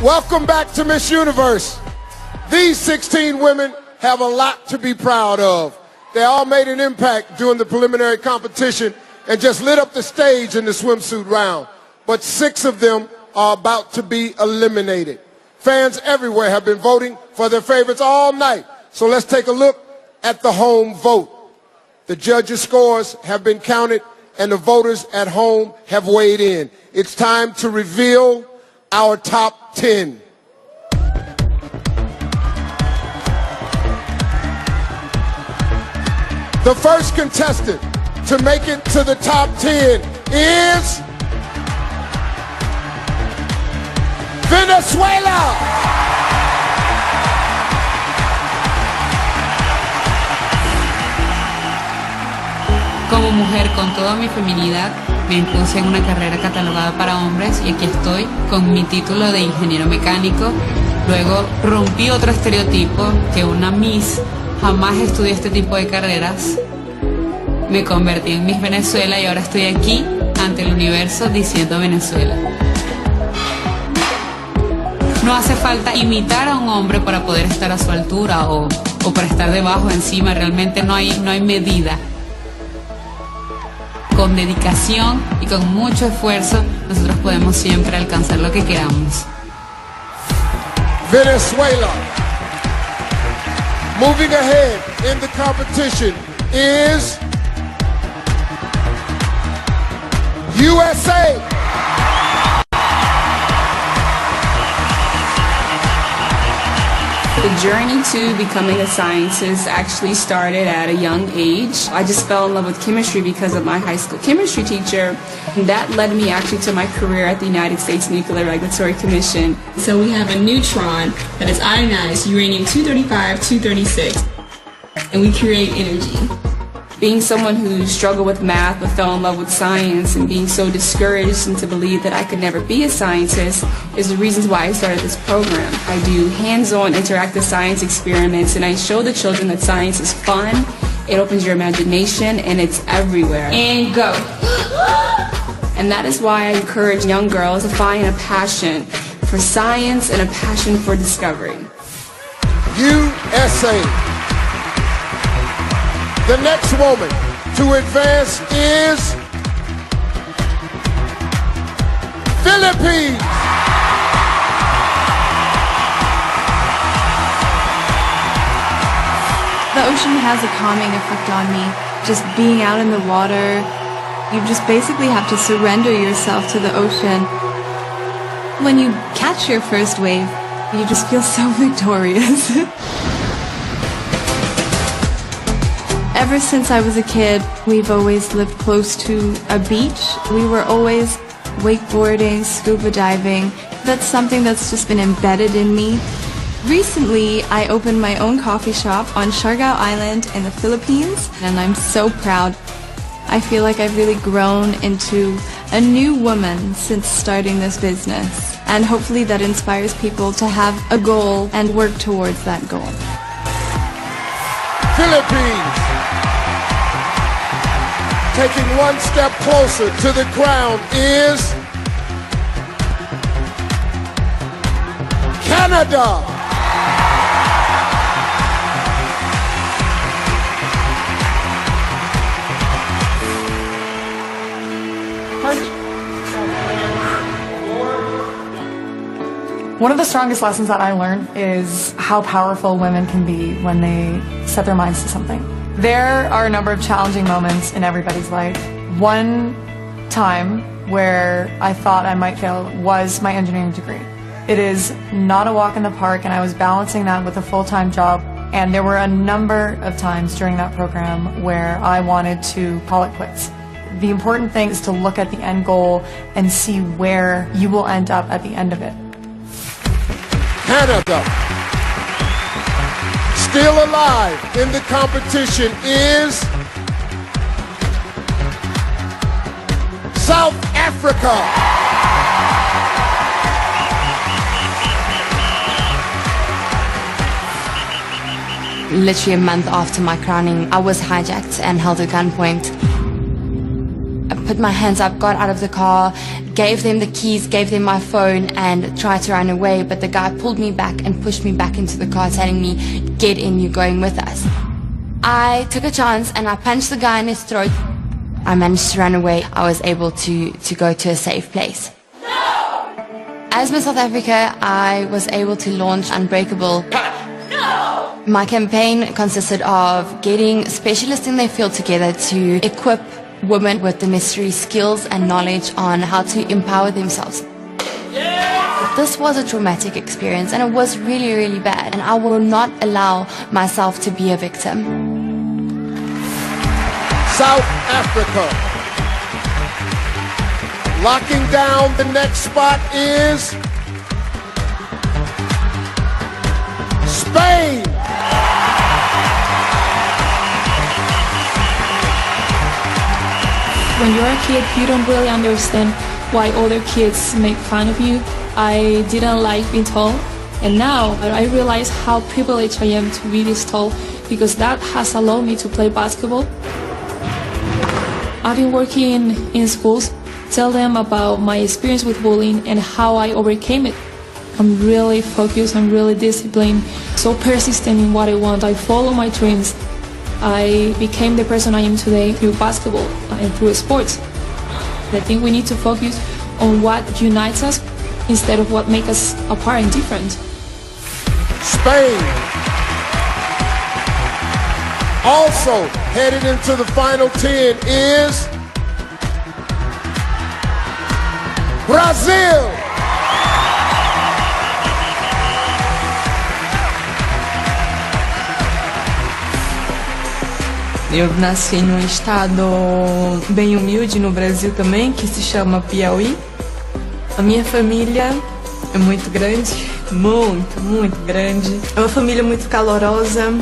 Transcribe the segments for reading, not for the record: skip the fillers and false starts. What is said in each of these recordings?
Welcome back to Miss Universe. These 16 women have a lot to be proud of. They all made an impact during the preliminary competition and just lit up the stage in the swimsuit round. But 6 of them are about to be eliminated. Fans everywhere have been voting for their favorites all night. So let's take a look at the home vote. The judges' scores have been counted and the voters at home have weighed in. It's time to reveal our top 10. The first contestant to make it to the top 10 is Venezuela. Como mujer con toda mi feminidad, me impuse en una carrera catalogada para hombres y aquí estoy con mi título de ingeniero mecánico. Luego rompí otro estereotipo, que una Miss jamás estudió este tipo de carreras. Me convertí en Miss Venezuela y ahora estoy aquí ante el universo diciendo Venezuela. No hace falta imitar a un hombre para poder estar a su altura o para estar debajo, encima. Realmente no hay medida. Con dedicación y con mucho esfuerzo, nosotros podemos siempre alcanzar lo que queramos. Venezuela. Moving ahead in the competition is USA. The journey to becoming a scientist actually started at a young age. I just fell in love with chemistry because of my high school chemistry teacher. And that led me actually to my career at the United States Nuclear Regulatory Commission. So we have a neutron that is ionized uranium-235-236, and we create energy. Being someone who struggled with math but fell in love with science and being so discouraged and to believe that I could never be a scientist is the reasons why I started this program. I do hands-on interactive science experiments and I show the children that science is fun, it opens your imagination, and it's everywhere. And go! And that is why I encourage young girls to find a passion for science and a passion for discovery. USA. The next woman to advance is Philippines. The ocean has a calming effect on me. Just being out in the water, you just basically have to surrender yourself to the ocean. When you catch your first wave, you just feel so victorious. Ever since I was a kid, we've always lived close to a beach. We were always wakeboarding, scuba diving. That's something that's just been embedded in me. Recently, I opened my own coffee shop on Siargao Island in the Philippines, and I'm so proud. I feel like I've really grown into a new woman since starting this business, and hopefully that inspires people to have a goal and work towards that goal. Philippines. Taking one step closer to the crown is Canada. One of the strongest lessons that I learned is how powerful women can be when they set their minds to something. There are a number of challenging moments in everybody's life. One time where I thought I might fail was my engineering degree. It is not a walk in the park, and I was balancing that with a full-time job. And there were a number of times during that program where I wanted to call it quits. The important thing is to look at the end goal and see where you will end up at the end of it. Canada. Still alive in the competition is South Africa. Literally a month after my crowning, I was hijacked and held at gunpoint. I put my hands up, got out of the car, gave them the keys, gave them my phone, and tried to run away, but the guy pulled me back and pushed me back into the car, telling me, "Get in, you're going with us." I took a chance and I punched the guy in his throat. I managed to run away. I was able to go to a safe place. As Miss South Africa, I was able to launch Unbreakable. My campaign consisted of getting specialists in their field together to equip women with the necessary skills and knowledge on how to empower themselves. This was a traumatic experience and it was really, really bad, and I will not allow myself to be a victim. South Africa. Locking down the next spot is Spain. When you're a kid, you don't really understand why other kids make fun of you. I didn't like being tall, and now I realize how privileged I am to be this tall, because that has allowed me to play basketball. I've been working in schools, tell them about my experience with bullying and how I overcame it. I'm really focused, I'm really disciplined, so persistent in what I want. I follow my dreams. I became the person I am today through basketball and through sports. I think we need to focus on what unites us instead of what makes us apart and different. Spain. Also headed into the final 10 is Brazil. Eu nasci num estado bem humilde no Brasil também, que se chama Piauí. A minha família é muito grande, muito grande. É uma família muito calorosa,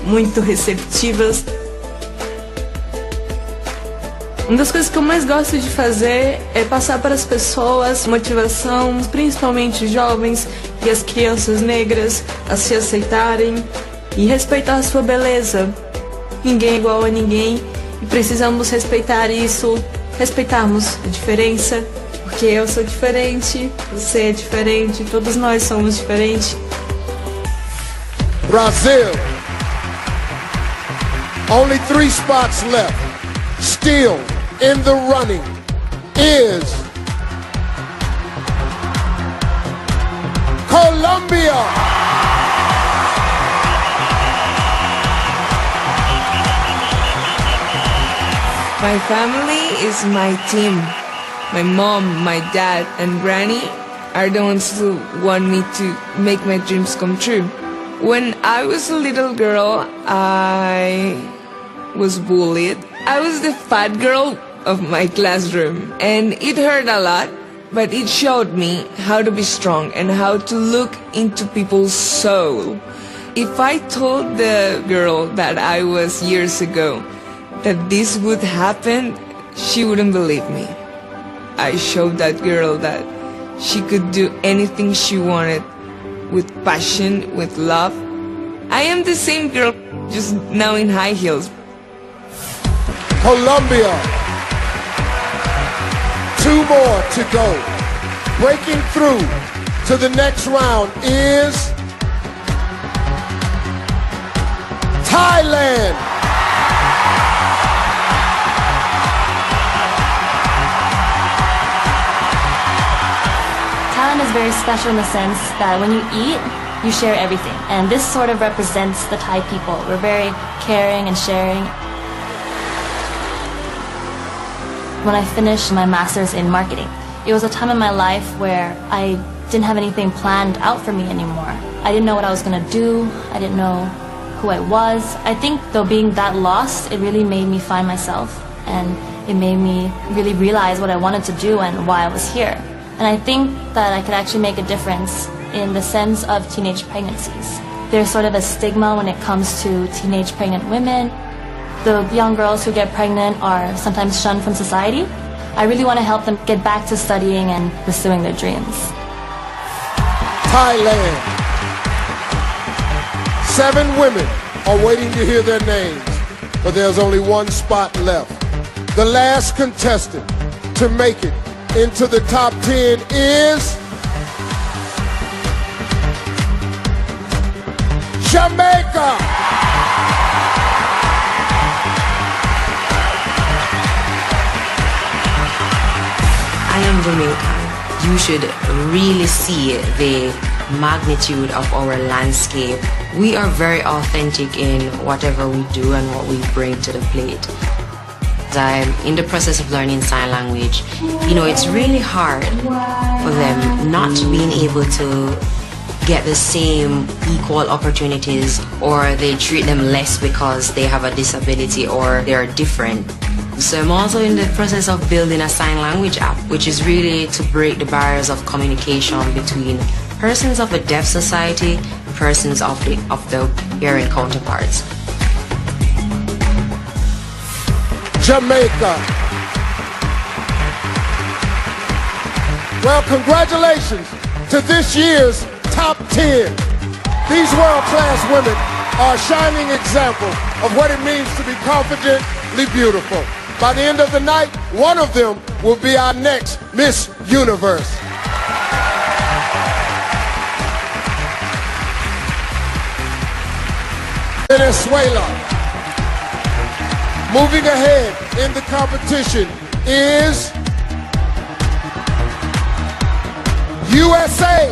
muito receptivas. Uma das coisas que eu mais gosto de fazer é passar para as pessoas motivação, principalmente jovens e as crianças negras, a se aceitarem e respeitar a sua beleza. Ninguém é igual a ninguém e precisamos respeitar isso, respeitarmos a diferença, porque eu sou diferente, você é diferente, todos nós somos diferentes. Brazil. Only 3 spots left. Still in the running is Colombia. My family is my team. My mom, my dad, and granny are the ones who want me to make my dreams come true. When I was a little girl, I was bullied. I was the fat girl of my classroom, and it hurt a lot, but it showed me how to be strong and how to look into people's soul. If I told the girl that I was years ago that this would happen, she wouldn't believe me. I showed that girl that she could do anything she wanted with passion, with love. I am the same girl, just now in high heels. Colombia. 2 more to go. Breaking through to the next round is Thailand. Thailand is very special in the sense that when you eat, you share everything. And this sort of represents the Thai people. We're very caring and sharing. When I finished my master's in marketing, it was a time in my life where I didn't have anything planned out for me anymore. I didn't know what I was going to do. I didn't know who I was. I think though being that lost, it really made me find myself, and it made me really realize what I wanted to do and why I was here. And I think that I could actually make a difference in the sense of teenage pregnancies. There's sort of a stigma when it comes to teenage pregnant women. The young girls who get pregnant are sometimes shunned from society. I really want to help them get back to studying and pursuing their dreams. Thailand. 7 women are waiting to hear their names, but there's only 1 spot left. The last contestant to make it into the top 10 is Jamaica. I am Jamaican. You should really see the magnitude of our landscape. We are very authentic in whatever we do and what we bring to the plate. I'm in the process of learning sign language. You know, it's really hard for them not being able to get the same equal opportunities, or they treat them less because they have a disability or they're different. So I'm also in the process of building a sign language app, which is really to break the barriers of communication between persons of a deaf society, persons of the hearing counterparts. Jamaica. Well, congratulations to this year's top 10. These world-class women are a shining example of what it means to be confidently beautiful. By the end of the night, one of them will be our next Miss Universe. Venezuela. Moving ahead in the competition is USA.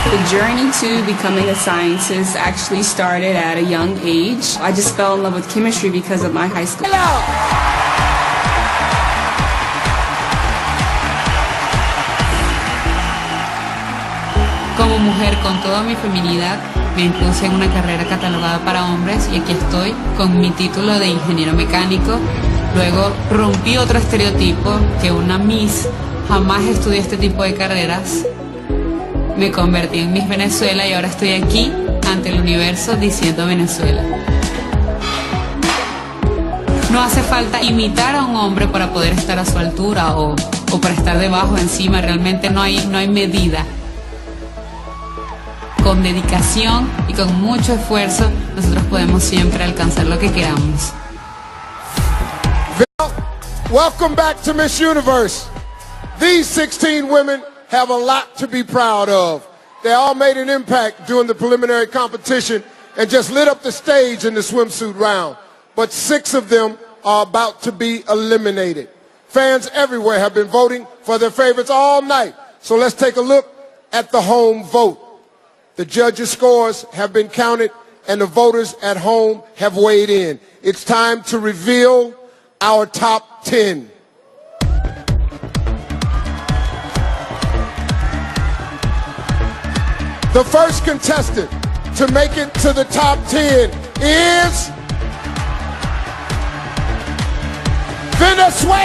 The journey to becoming a scientist actually started at a young age. I just fell in love with chemistry because of my high school. Como mujer con toda mi feminidad, me impuse en una carrera catalogada para hombres y aquí estoy con mi título de ingeniero mecánico. Luego rompí otro estereotipo, que una Miss jamás estudió este tipo de carreras. Me convertí en Miss Venezuela y ahora estoy aquí ante el universo diciendo Venezuela. No hace falta imitar a un hombre para poder estar a su altura o para estar debajo, encima. Realmente no hay medida. Con dedicación y con mucho esfuerzo, nosotros podemos siempre alcanzar lo que queramos. Welcome back to Miss Universe. These 16 women have a lot to be proud of. They all made an impact during the preliminary competition and just lit up the stage in the swimsuit round. But 6 of them are about to be eliminated. Fans everywhere have been voting for their favorites all night. So let's take a look at the home vote. The judges' scores have been counted and the voters at home have weighed in. It's time to reveal our top 10. The first contestant to make it to the top 10 is Venezuela.